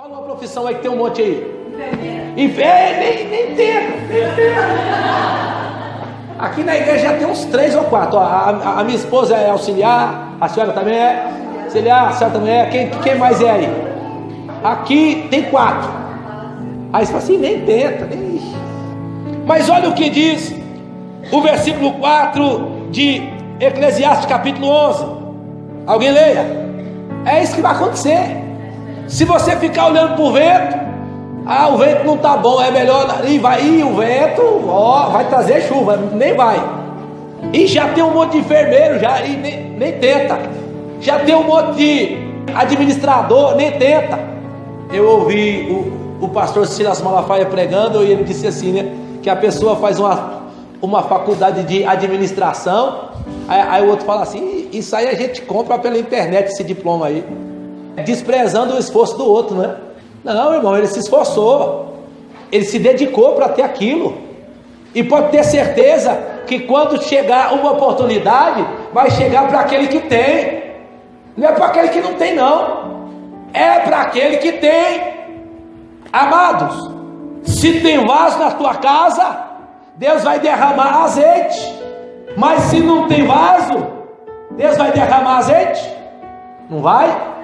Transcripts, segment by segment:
Fala uma profissão aí que tem um monte aí. Nem tenta. Aqui na igreja já tem uns 3 ou 4. Ó, a minha esposa é auxiliar, a senhora também é auxiliar, a senhora também é. Quem mais é aí? Aqui tem 4. Aí você fala assim, nem tenta, nem. Mas olha o que diz o versículo 4 de Eclesiastes capítulo 11. Alguém leia. É isso que vai acontecer. Se você ficar olhando para o vento, o vento não está bom, é melhor. E o vento, vai trazer chuva, nem vai. E já tem um monte de enfermeiro, já, e nem tenta. Já tem um monte de administrador, nem tenta. Eu ouvi o pastor Silas Malafaia pregando, e ele disse assim, né? Que a pessoa faz uma faculdade de administração, aí o outro fala assim, isso aí a gente compra pela internet, esse diploma aí, desprezando o esforço do outro, né? Não, irmão, ele se esforçou, ele se dedicou para ter aquilo, e pode ter certeza que quando chegar uma oportunidade, vai chegar para aquele que tem, não é para aquele que não tem, não, é para aquele que tem. Amados, se tem vaso na tua casa, Deus vai derramar azeite. Mas se não tem vaso, Deus vai derramar azeite? Não vai?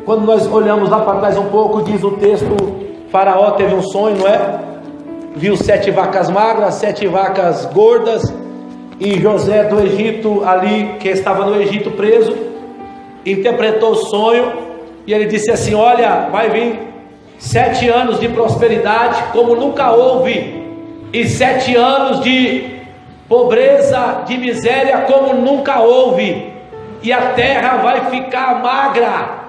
Quando nós olhamos lá para trás um pouco, diz o texto, Faraó teve um sonho, não é? Viu 7 vacas magras, 7 vacas gordas, e José do Egito ali, que estava no Egito preso, interpretou o sonho, e ele disse assim, olha, vai vir 7 anos de prosperidade como nunca houve, e 7 anos de pobreza, de miséria como nunca houve, e a terra vai ficar magra.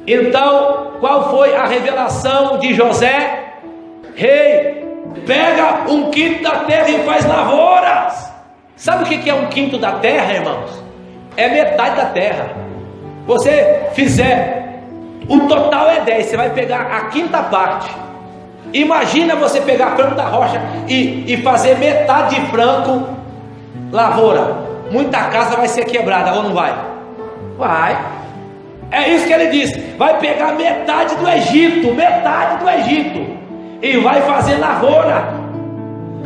Então, qual foi a revelação de José? Rei, pega 1/5 da terra e faz lavouras. Sabe o que é 1/5 da terra, irmãos? É metade da terra. Você fizer, o total é 10, você vai pegar a 5ª parte. Imagina você pegar Franco da Rocha e fazer metade de Franco lavoura. Muita casa vai ser quebrada, ou não vai? Vai. É isso que ele diz. Vai pegar metade do Egito, e vai fazer lavoura.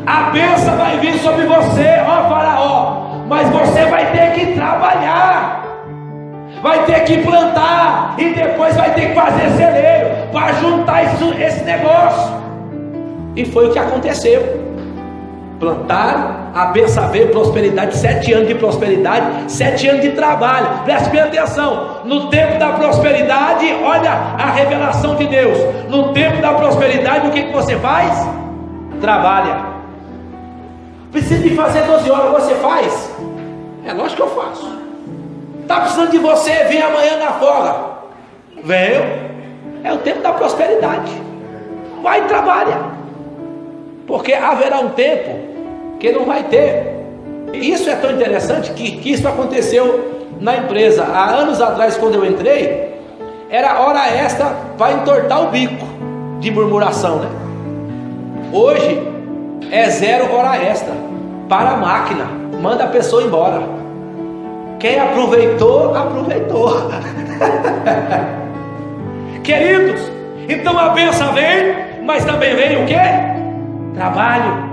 A bênção vai vir sobre você, ó Faraó, mas você vai ter que trabalhar, vai ter que plantar, e depois vai ter que fazer celeiro para juntar esse negócio. E foi o que aconteceu. Plantaram, a bênção veio, prosperidade, 7 anos de prosperidade, 7 anos de trabalho. Preste bem atenção, no tempo da prosperidade, olha a revelação de Deus. No tempo da prosperidade, o que você faz? Trabalha. Precisa de fazer 12 horas, você faz? É lógico que eu faço. Está precisando de você, vem amanhã na folga. Venho. É o tempo da prosperidade. Vai e trabalha, porque haverá um tempo que não vai ter. Isso é tão interessante que isso aconteceu na empresa. Há anos atrás, quando eu entrei, era hora extra para entortar o bico de murmuração, né? Hoje é 0 hora extra para a máquina, manda a pessoa embora. Quem aproveitou, aproveitou. Queridos, então a bênção vem, mas também vem o quê? Trabalho.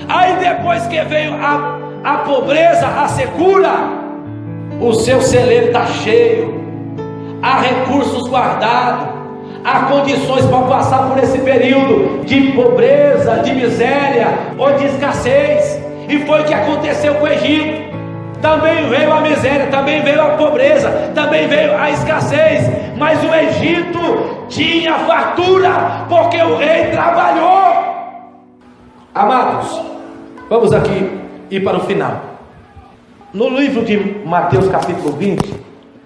Aí depois que veio a pobreza, a secura, o seu celeiro está cheio, há recursos guardados, há condições para passar por esse período de pobreza, de miséria ou de escassez. E foi o que aconteceu com o Egito. Também veio a miséria, também veio a pobreza, também veio a escassez, mas o Egito tinha fartura, porque o rei trabalhou. Amados, vamos aqui ir para o final. No livro de Mateus capítulo 20,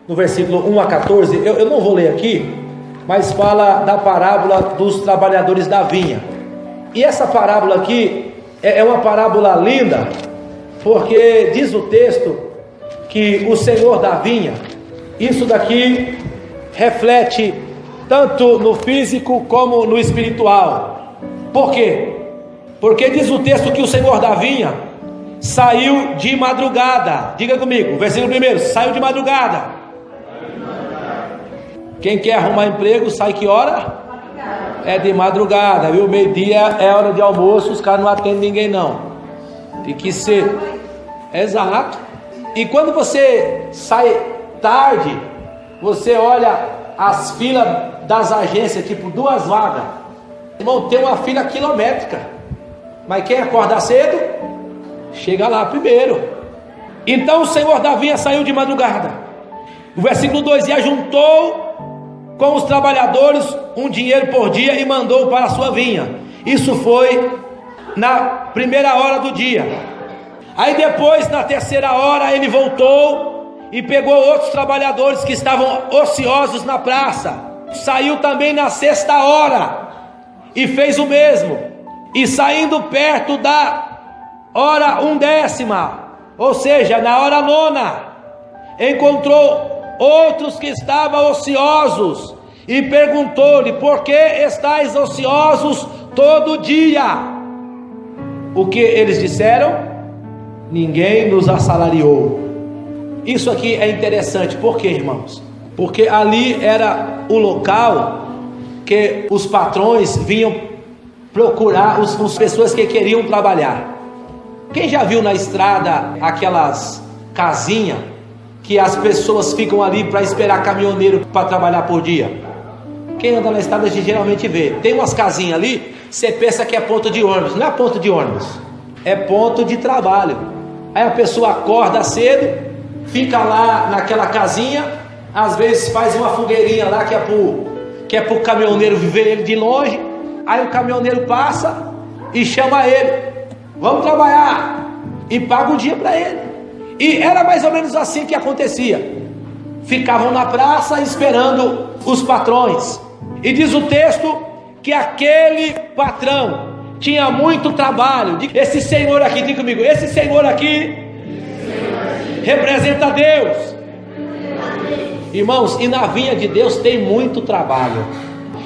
no versículo 1 a 14, eu não vou ler aqui, mas fala da parábola dos trabalhadores da vinha. E essa parábola aqui é uma parábola linda, porque diz o texto que o Senhor da vinha, isso daqui reflete tanto no físico como no espiritual. Por quê? Porque diz o texto que o Senhor da vinha saiu de madrugada. Diga comigo, versículo 1, saiu de madrugada. Quem quer arrumar emprego, sai que hora? É de madrugada, viu? Meio-dia é hora de almoço, os caras não atendem ninguém não. Fique cedo. Exato. E quando você sai tarde, você olha as filas das agências, tipo 2 vagas. Irmão, tem uma fila quilométrica. Mas quem acorda cedo, chega lá primeiro. Então o senhor da vinha saiu de madrugada. O versículo 2: e ajuntou com os trabalhadores um dinheiro por dia e mandou para a sua vinha. Isso foi na primeira hora do dia. Aí depois, na terceira hora, ele voltou e pegou outros trabalhadores que estavam ociosos na praça. Saiu também na sexta hora e fez o mesmo. E saindo perto da hora 1/10, ou seja, na hora 9, encontrou outros que estavam ociosos e perguntou-lhe: por que estáis ociosos todo dia? O que eles disseram? Ninguém nos assalariou. Isso aqui é interessante, por quê, irmãos? Porque ali era o local que os patrões vinham procurar as pessoas que queriam trabalhar. Quem já viu na estrada aquelas casinhas que as pessoas ficam ali para esperar caminhoneiro para trabalhar por dia? Quem anda na estrada geralmente vê. Tem umas casinhas ali, você pensa que é ponto de ônibus. Não é ponto de ônibus, é ponto de trabalho. Aí a pessoa acorda cedo, fica lá naquela casinha, às vezes faz uma fogueirinha lá que é pro caminhoneiro ver ele de longe. Aí o caminhoneiro passa e chama ele: vamos trabalhar, e paga um dia para ele. E era mais ou menos assim que acontecia. Ficavam na praça esperando os patrões. E diz o texto que aquele patrão tinha muito trabalho. Esse senhor aqui, diga comigo, esse senhor aqui representa Deus. Irmãos, e na vinha de Deus tem muito trabalho.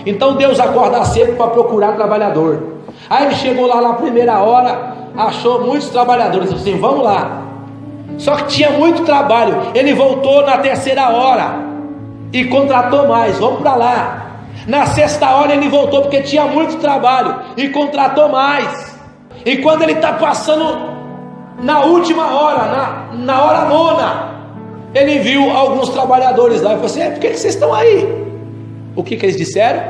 Então Deus acorda cedo para procurar trabalhador. Aí ele chegou lá na primeira hora, achou muitos trabalhadores, disse assim: vamos lá. Só que tinha muito trabalho. Ele voltou na terceira hora e contratou mais, vamos para lá. Na sexta hora ele voltou porque tinha muito trabalho e contratou mais. E quando ele está passando na última hora, na hora 9, ele viu alguns trabalhadores lá e falou assim: por que vocês estão aí? O que eles disseram?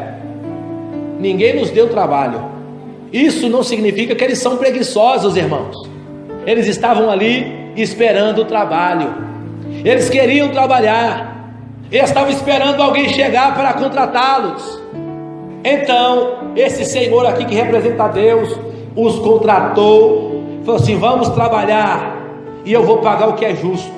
Ninguém nos deu trabalho. Isso não significa que eles são preguiçosos, irmãos. Eles estavam ali esperando o trabalho. Eles queriam trabalhar. Eles estavam esperando alguém chegar para contratá-los. Então esse senhor aqui, que representa Deus, os contratou. Falou assim: vamos trabalhar e eu vou pagar o que é justo.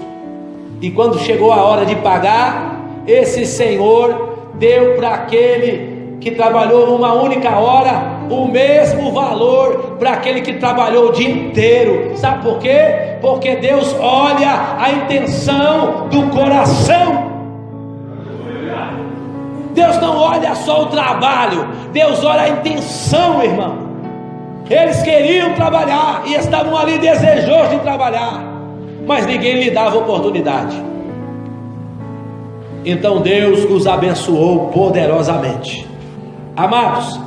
E quando chegou a hora de pagar, esse senhor deu para aquele que trabalhou uma única hora o mesmo valor para aquele que trabalhou o dia inteiro. Sabe por quê? Porque Deus olha a intenção do coração. Deus não olha só o trabalho, Deus olha a intenção, irmão. Eles queriam trabalhar e estavam ali desejosos de trabalhar, mas ninguém lhe dava oportunidade. Então Deus os abençoou poderosamente. Amados,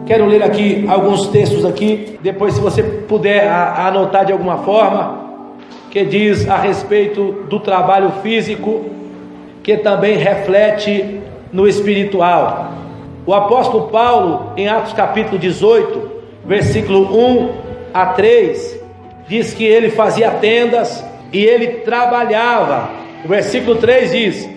quero ler aqui alguns textos aqui, depois se você puder anotar de alguma forma, que diz a respeito do trabalho físico, que também reflete no espiritual. O apóstolo Paulo, em Atos capítulo 18, versículo 1 a 3, diz que ele fazia tendas e ele trabalhava. O versículo 3 diz,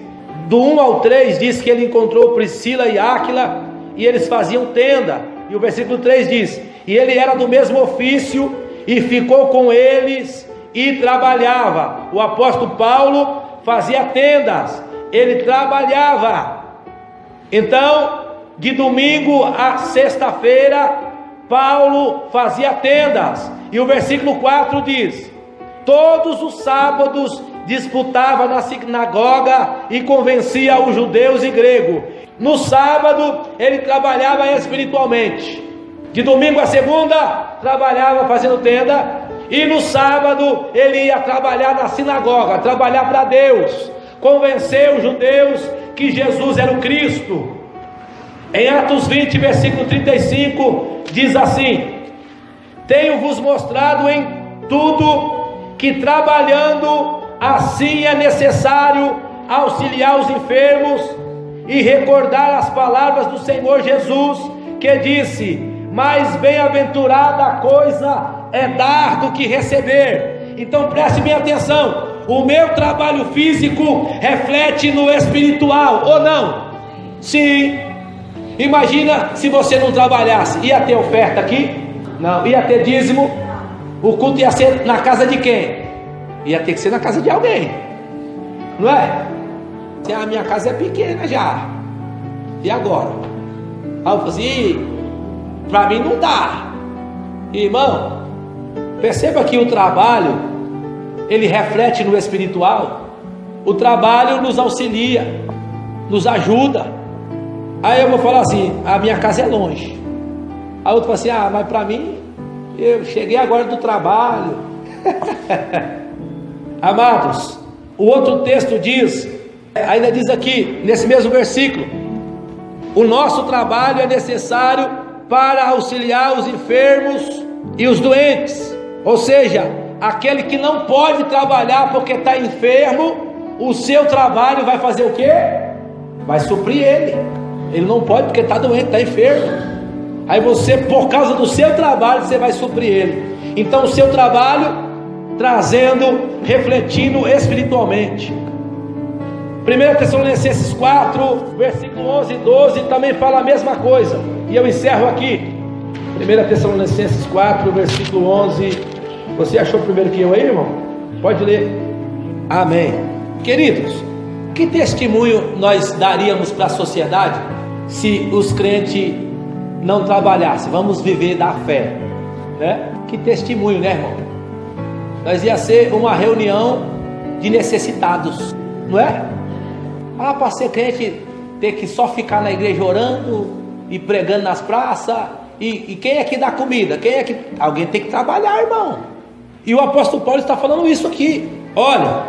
do 1 ao 3 diz que ele encontrou Priscila e Áquila e eles faziam tenda. E o versículo 3 diz, e ele era do mesmo ofício e ficou com eles e trabalhava. O apóstolo Paulo fazia tendas, ele trabalhava. Então, de domingo a sexta-feira, Paulo fazia tendas. E o versículo 4 diz, todos os sábados disputava na sinagoga e convencia os judeus e gregos. No sábado ele trabalhava espiritualmente. De domingo a segunda trabalhava fazendo tenda, e no sábado ele ia trabalhar na sinagoga, trabalhar para Deus, convenceu os judeus que Jesus era o Cristo. Em Atos 20, versículo 35, diz assim: tenho-vos mostrado em tudo que trabalhando assim é necessário auxiliar os enfermos e recordar as palavras do Senhor Jesus, que disse: mais bem-aventurada a coisa é dar do que receber. Então preste bem atenção, o meu trabalho físico reflete no espiritual, ou não? Sim. Imagina se você não trabalhasse, ia ter oferta aqui? Não. Ia ter dízimo? O culto ia ser na casa de quem? Ia ter que ser na casa de alguém, não é? A minha casa é pequena já, e agora? Aí eu falei assim: para mim não dá. Irmão, perceba que o trabalho, ele reflete no espiritual. O trabalho nos auxilia, nos ajuda. Aí eu vou falar assim: a minha casa é longe. A outra fala assim: mas para mim, eu cheguei agora do trabalho. Amados, o outro texto diz, ainda diz aqui, nesse mesmo versículo: o nosso trabalho é necessário para auxiliar os enfermos e os doentes. Ou seja, aquele que não pode trabalhar porque está enfermo, o seu trabalho vai fazer o quê? Vai suprir ele. Ele não pode porque está doente, está enfermo. Aí você, por causa do seu trabalho, você vai suprir ele. Então o seu trabalho trazendo, refletindo espiritualmente. 1 Tessalonicenses 4, versículo 11 e 12 também fala a mesma coisa. E eu encerro aqui. 1 Tessalonicenses 4, versículo 11. Você achou primeiro que eu aí, irmão? Pode ler. Amém. Queridos, que testemunho nós daríamos para a sociedade se os crentes não trabalhassem? Vamos viver da fé, né? Que testemunho, né, irmão? Nós ia ser uma reunião de necessitados, não é? Para ser crente, ter que só ficar na igreja orando e pregando nas praças. E quem é que dá comida? Quem é que... Alguém tem que trabalhar, irmão. E o apóstolo Paulo está falando isso aqui. Olha,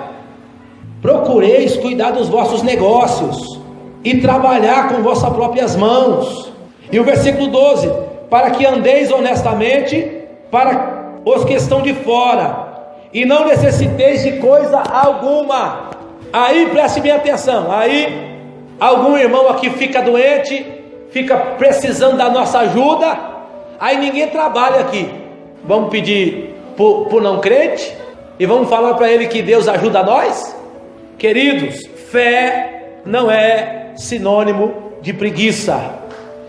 procureis cuidar dos vossos negócios e trabalhar com vossas próprias mãos. E o versículo 12: para que andeis honestamente para os que estão de fora, e não necessiteis de coisa alguma. Aí preste bem atenção. Aí algum irmão aqui fica doente, fica precisando da nossa ajuda, aí ninguém trabalha aqui. Vamos pedir por não crente e vamos falar para ele que Deus ajuda nós? Queridos, fé não é sinônimo de preguiça.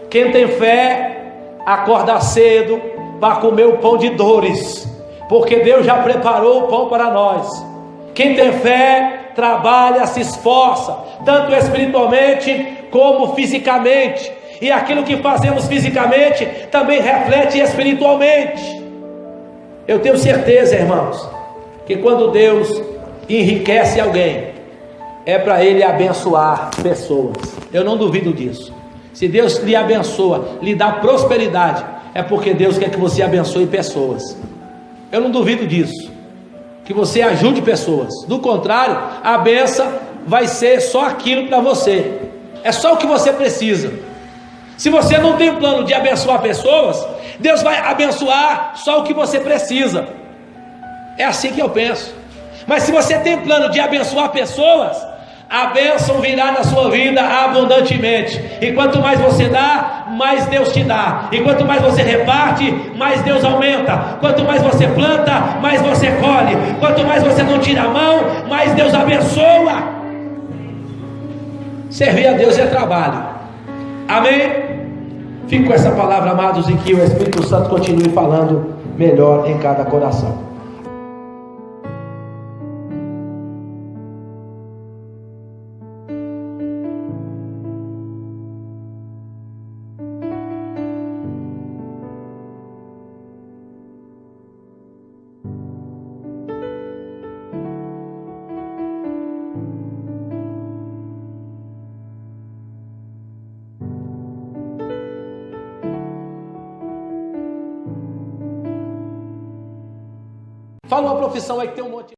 Quem tem fé acorda cedo para comer o pão de dores, porque Deus já preparou o pão para nós. Quem tem fé trabalha, se esforça, tanto espiritualmente como fisicamente, e aquilo que fazemos fisicamente também reflete espiritualmente. Eu tenho certeza, irmãos, que quando Deus enriquece alguém, é para ele abençoar pessoas. Eu não duvido disso. Se Deus lhe abençoa, lhe dá prosperidade, é porque Deus quer que você abençoe pessoas. Eu não duvido disso, que você ajude pessoas. Do contrário, a bênção vai ser só aquilo para você. É só o que você precisa. Se você não tem plano de abençoar pessoas, Deus vai abençoar só o que você precisa. É assim que eu penso. Mas se você tem plano de abençoar pessoas, a bênção virá na sua vida abundantemente. E quanto mais você dá, mais Deus te dá. E quanto mais você reparte, mais Deus aumenta. Quanto mais você planta, mais você colhe. Quanto mais você não tira a mão, mais Deus abençoa. Servir a Deus é trabalho. Amém? Fico com essa palavra, amados, e que o Espírito Santo continue falando melhor em cada coração. Fala uma profissão aí que tem um monte.